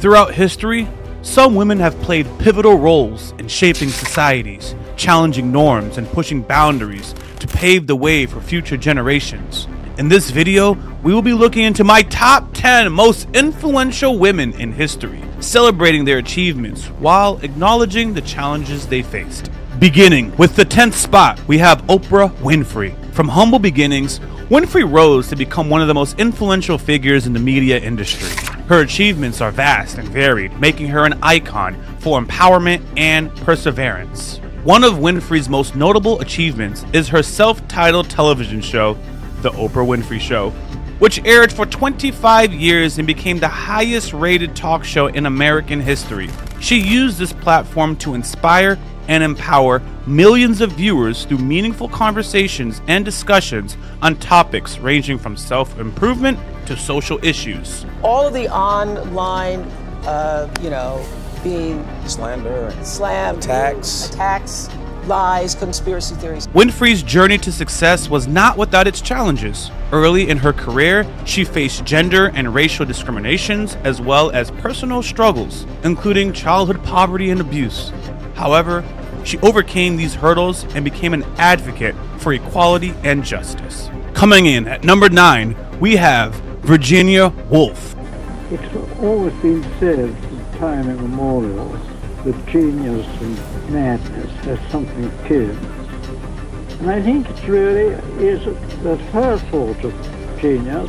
Throughout history, some women have played pivotal roles in shaping societies, challenging norms, and pushing boundaries to pave the way for future generations. In this video, we will be looking into my top 10 most influential women in history, celebrating their achievements while acknowledging the challenges they faced. Beginning with the 10th spot, we have Oprah Winfrey. From humble beginnings, Winfrey rose to become one of the most influential figures in the media industry. Her achievements are vast and varied, making her an icon for empowerment and perseverance. One of Winfrey's most notable achievements is her self-titled television show, The Oprah Winfrey Show, which aired for 25 years and became the highest-rated talk show in American history. She used this platform to inspire and empower millions of viewers through meaningful conversations and discussions on topics ranging from self-improvement to social issues. All of the online, being slander, attacks, lies, conspiracy theories. Winfrey's journey to success was not without its challenges. Early in her career, she faced gender and racial discriminations as well as personal struggles, including childhood poverty and abuse. However, she overcame these hurdles and became an advocate for equality and justice. Coming in at number 9, we have Virginia Woolf. It's always been said from time immemorial that genius and madness has something akin. And I think it really is that her thought of genius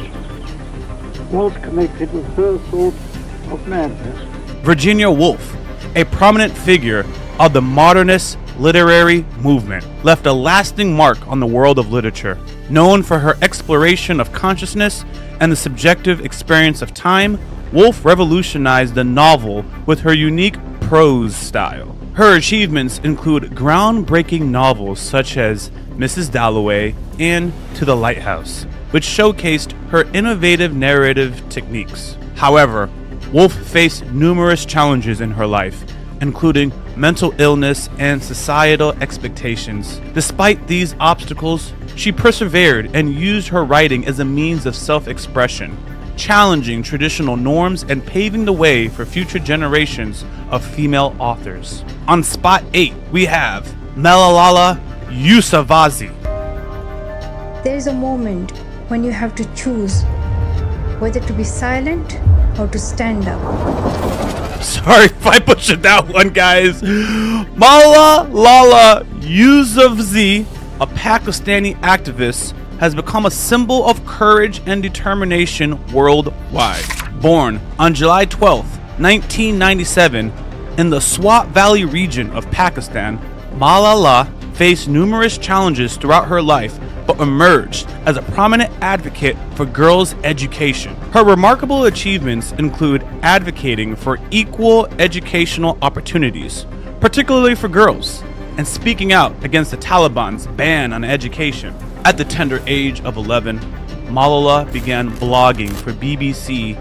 was connected with her thought of madness. Virginia Woolf, a prominent figure of the modernist literary movement, left a lasting mark on the world of literature. Known for her exploration of consciousness and the subjective experience of time, Woolf revolutionized the novel with her unique prose style. Her achievements include groundbreaking novels such as Mrs. Dalloway and To the Lighthouse, which showcased her innovative narrative techniques. However, Woolf faced numerous challenges in her life, including mental illness and societal expectations. Despite these obstacles, she persevered and used her writing as a means of self-expression, challenging traditional norms and paving the way for future generations of female authors. On spot 8, we have Malala Yousafzai. There is a moment when you have to choose whether to be silent or to stand up. Sorry if I butchered that one, guys. Malala Yousafzai, a Pakistani activist, has become a symbol of courage and determination worldwide. Born on July 12, 1997, in the Swat Valley region of Pakistan, Malala faced numerous challenges throughout her life but emerged as a prominent advocate for girls' education. Her remarkable achievements include advocating for equal educational opportunities, particularly for girls, and speaking out against the Taliban's ban on education. At the tender age of 11, Malala began blogging for BBC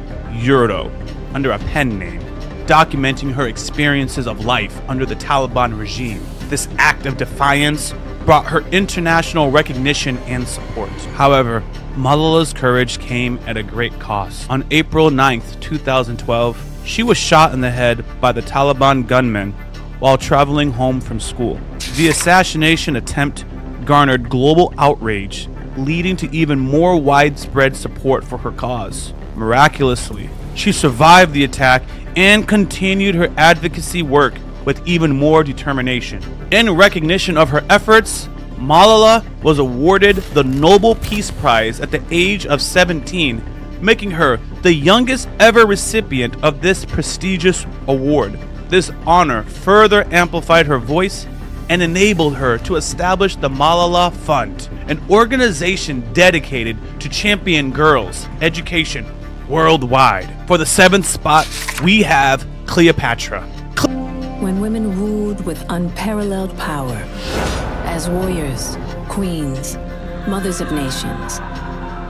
Urdu under a pen name, documenting her experiences of life under the Taliban regime. This act of defiance brought her international recognition and support. However, Malala's courage came at a great cost. On April 9, 2012, she was shot in the head by the Taliban gunmen while traveling home from school. The assassination attempt garnered global outrage, leading to even more widespread support for her cause. Miraculously, she survived the attack and continued her advocacy work with even more determination. In recognition of her efforts, Malala was awarded the Nobel Peace Prize at the age of 17, making her the youngest ever recipient of this prestigious award. This honor further amplified her voice and enabled her to establish the Malala Fund, an organization dedicated to champion girls' education worldwide. For the 7th spot, we have Cleopatra. When women ruled with unparalleled power, as warriors, queens, mothers of nations.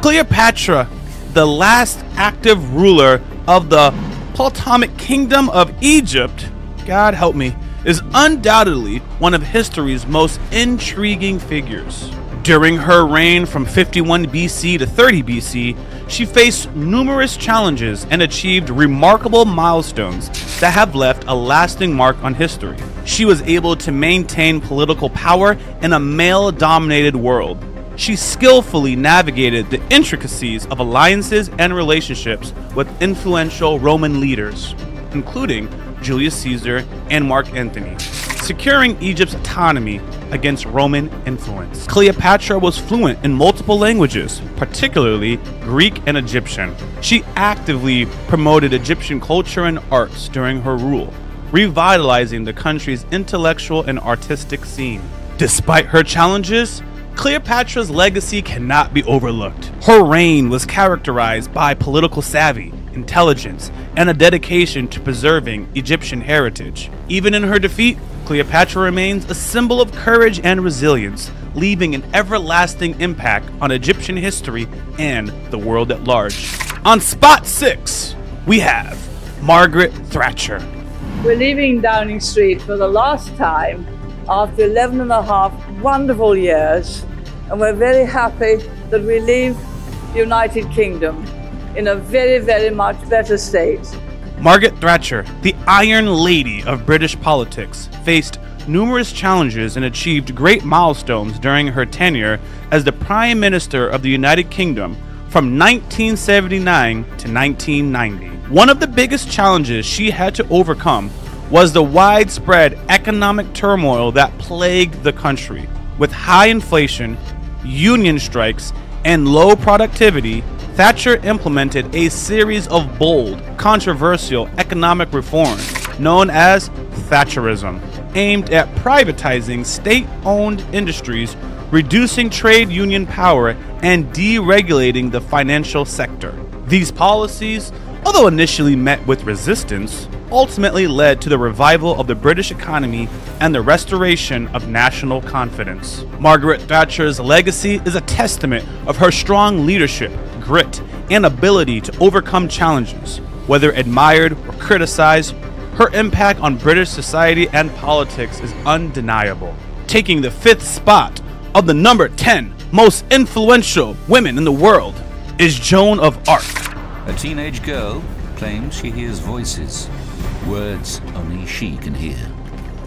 Cleopatra, the last active ruler of the Ptolemaic Kingdom of Egypt, God help me, is undoubtedly one of history's most intriguing figures. During her reign from 51 BC to 30 BC, She faced numerous challenges and achieved remarkable milestones that have left a lasting mark on history. She was able to maintain political power in a male-dominated world. She skillfully navigated the intricacies of alliances and relationships with influential Roman leaders, including Julius Caesar and Mark Antony, securing Egypt's autonomy against Roman influence. Cleopatra was fluent in multiple languages, particularly Greek and Egyptian. She actively promoted Egyptian culture and arts during her rule, revitalizing the country's intellectual and artistic scene. Despite her challenges, Cleopatra's legacy cannot be overlooked. Her reign was characterized by political savvy, intelligence, and a dedication to preserving Egyptian heritage. Even in her defeat, Cleopatra remains a symbol of courage and resilience, leaving an everlasting impact on Egyptian history and the world at large. On spot 6, we have Margaret Thatcher. We're leaving Downing Street for the last time after 11 and a half wonderful years, and we're very happy that we leave the United Kingdom in a very, very much better state. Margaret Thatcher, the Iron Lady of British politics, faced numerous challenges and achieved great milestones during her tenure as the Prime Minister of the United Kingdom from 1979 to 1990. One of the biggest challenges she had to overcome was the widespread economic turmoil that plagued the country. With high inflation, union strikes, and low productivity, Thatcher implemented a series of bold, controversial economic reforms known as Thatcherism, aimed at privatizing state-owned industries, reducing trade union power, and deregulating the financial sector. These policies, although initially met with resistance, ultimately led to the revival of the British economy and the restoration of national confidence. Margaret Thatcher's legacy is a testament of her strong leadership, grit, and ability to overcome challenges. Whether admired or criticized, her impact on British society and politics is undeniable. Taking the 5th spot of the number 10 most influential women in the world is Joan of Arc. A teenage girl claims she hears voices, words only she can hear.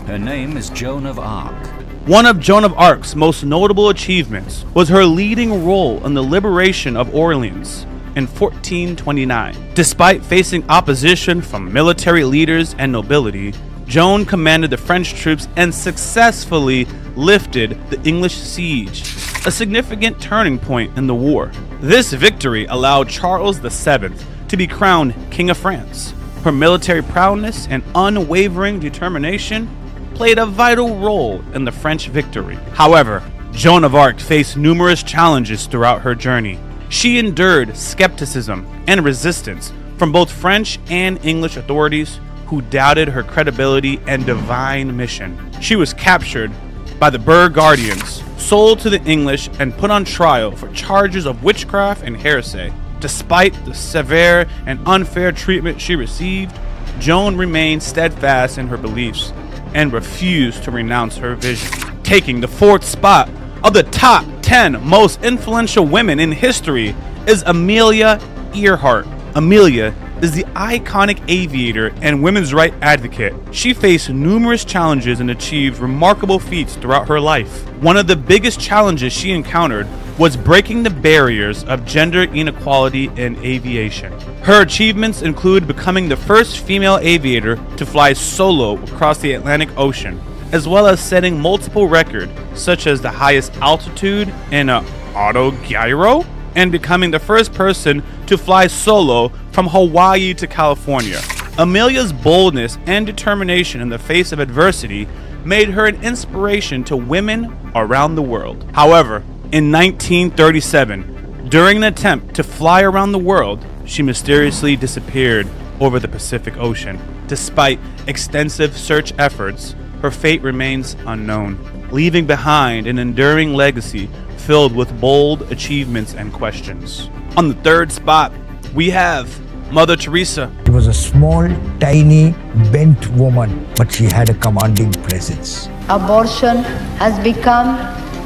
Her name is Joan of Arc. One of Joan of Arc's most notable achievements was her leading role in the liberation of Orleans in 1429. Despite facing opposition from military leaders and nobility, Joan commanded the French troops and successfully lifted the English siege, a significant turning point in the war. This victory allowed Charles VII to be crowned King of France. Her military prowess and unwavering determination played a vital role in the French victory. However, Joan of Arc faced numerous challenges throughout her journey. She endured skepticism and resistance from both French and English authorities who doubted her credibility and divine mission. She was captured by the Burgundians, sold to the English, and put on trial for charges of witchcraft and heresy. Despite the severe and unfair treatment she received, Joan remained steadfast in her beliefs and refused to renounce her vision. Taking the 4th spot of the top 10 most influential women in history is Amelia Earhart. Amelia is the iconic aviator and women's rights advocate. She faced numerous challenges and achieved remarkable feats throughout her life. One of the biggest challenges she encountered was breaking the barriers of gender inequality in aviation. Her achievements include becoming the first female aviator to fly solo across the Atlantic Ocean, as well as setting multiple records, such as the highest altitude in an autogyro, and becoming the first person to fly solo from Hawaii to California. Amelia's boldness and determination in the face of adversity made her an inspiration to women around the world. However, in 1937, during an attempt to fly around the world, she mysteriously disappeared over the Pacific Ocean. Despite extensive search efforts, her fate remains unknown, leaving behind an enduring legacy filled with bold achievements and questions. On the 3rd spot, we have Mother Teresa. She was a small, tiny, bent woman, but she had a commanding presence. Abortion has become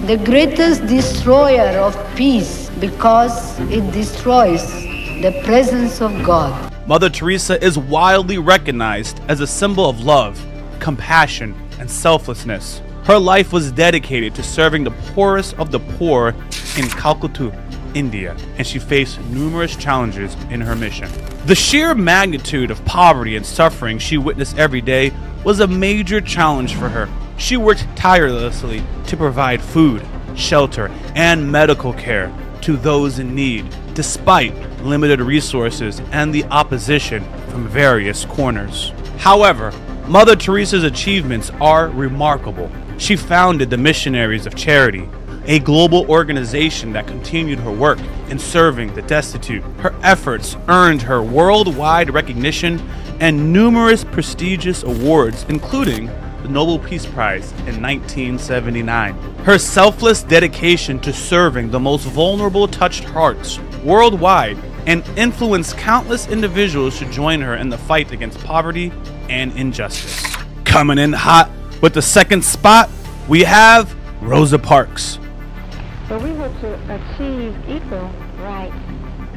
the greatest destroyer of peace because it destroys the presence of God. Mother Teresa is widely recognized as a symbol of love, compassion, and selflessness. Her life was dedicated to serving the poorest of the poor in Calcutta, India, and she faced numerous challenges in her mission. The sheer magnitude of poverty and suffering she witnessed every day was a major challenge for her. She worked tirelessly to provide food, shelter, and medical care to those in need, despite limited resources and the opposition from various corners. However, Mother Teresa's achievements are remarkable. She founded the Missionaries of Charity, a global organization that continued her work in serving the destitute. Her efforts earned her worldwide recognition and numerous prestigious awards, including the Nobel Peace Prize in 1979. Her selfless dedication to serving the most vulnerable touched hearts worldwide and influenced countless individuals to join her in the fight against poverty and injustice. Coming in hot with the second spot, we have Rosa Parks. But we were to achieve equal rights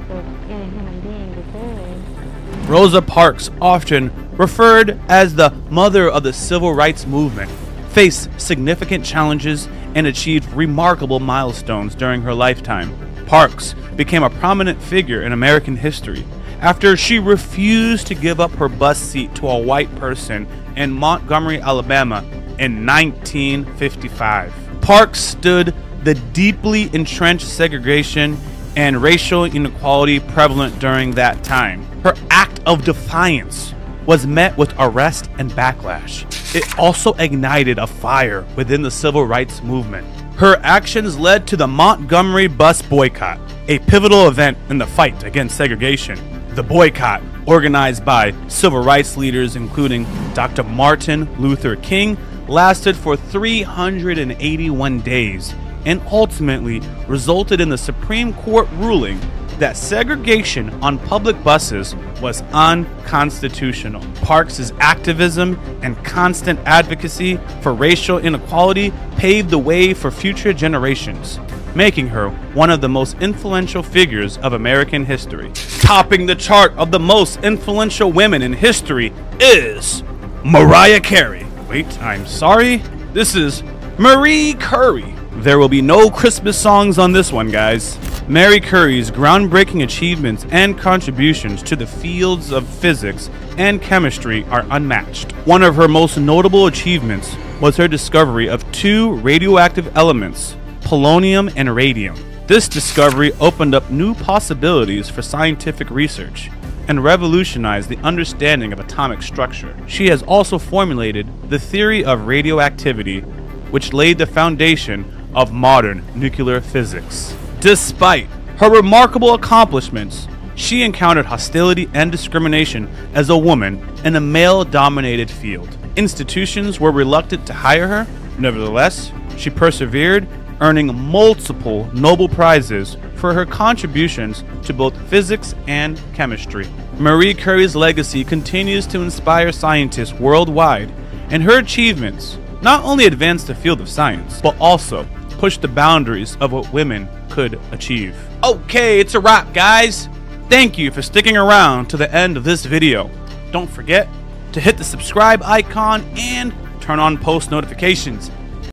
that any human being deserves. Rosa Parks, often referred as the mother of the civil rights movement, faced significant challenges and achieved remarkable milestones during her lifetime. Parks became a prominent figure in American history after she refused to give up her bus seat to a white person in Montgomery, Alabama in 1955. Parks stood the deeply entrenched segregation and racial inequality prevalent during that time. Her act of defiance was met with arrest and backlash. It also ignited a fire within the civil rights movement. Her actions led to the Montgomery bus boycott, a pivotal event in the fight against segregation. The boycott, organized by civil rights leaders including Dr. Martin Luther King, lasted for 381 days and ultimately resulted in the Supreme Court ruling that segregation on public buses was unconstitutional. Parks' activism and constant advocacy for racial inequality paved the way for future generations, making her one of the most influential figures of American history. Topping the chart of the most influential women in history is Mariah Carey. Wait, I'm sorry. This is Marie Curie. There will be no Christmas songs on this one, guys. Marie Curie's groundbreaking achievements and contributions to the fields of physics and chemistry are unmatched. One of her most notable achievements was her discovery of two radioactive elements, polonium and radium. This discovery opened up new possibilities for scientific research and revolutionized the understanding of atomic structure. She has also formulated the theory of radioactivity, which laid the foundation of modern nuclear physics. Despite her remarkable accomplishments, she encountered hostility and discrimination as a woman in a male-dominated field. Institutions were reluctant to hire her. Nevertheless, she persevered, earning multiple Nobel Prizes for her contributions to both physics and chemistry. Marie Curie's legacy continues to inspire scientists worldwide, and her achievements not only advanced the field of science, but also pushed the boundaries of what women could achieve. Okay, it's a wrap, guys. Thank you for sticking around to the end of this video. Don't forget to hit the subscribe icon and turn on post notifications.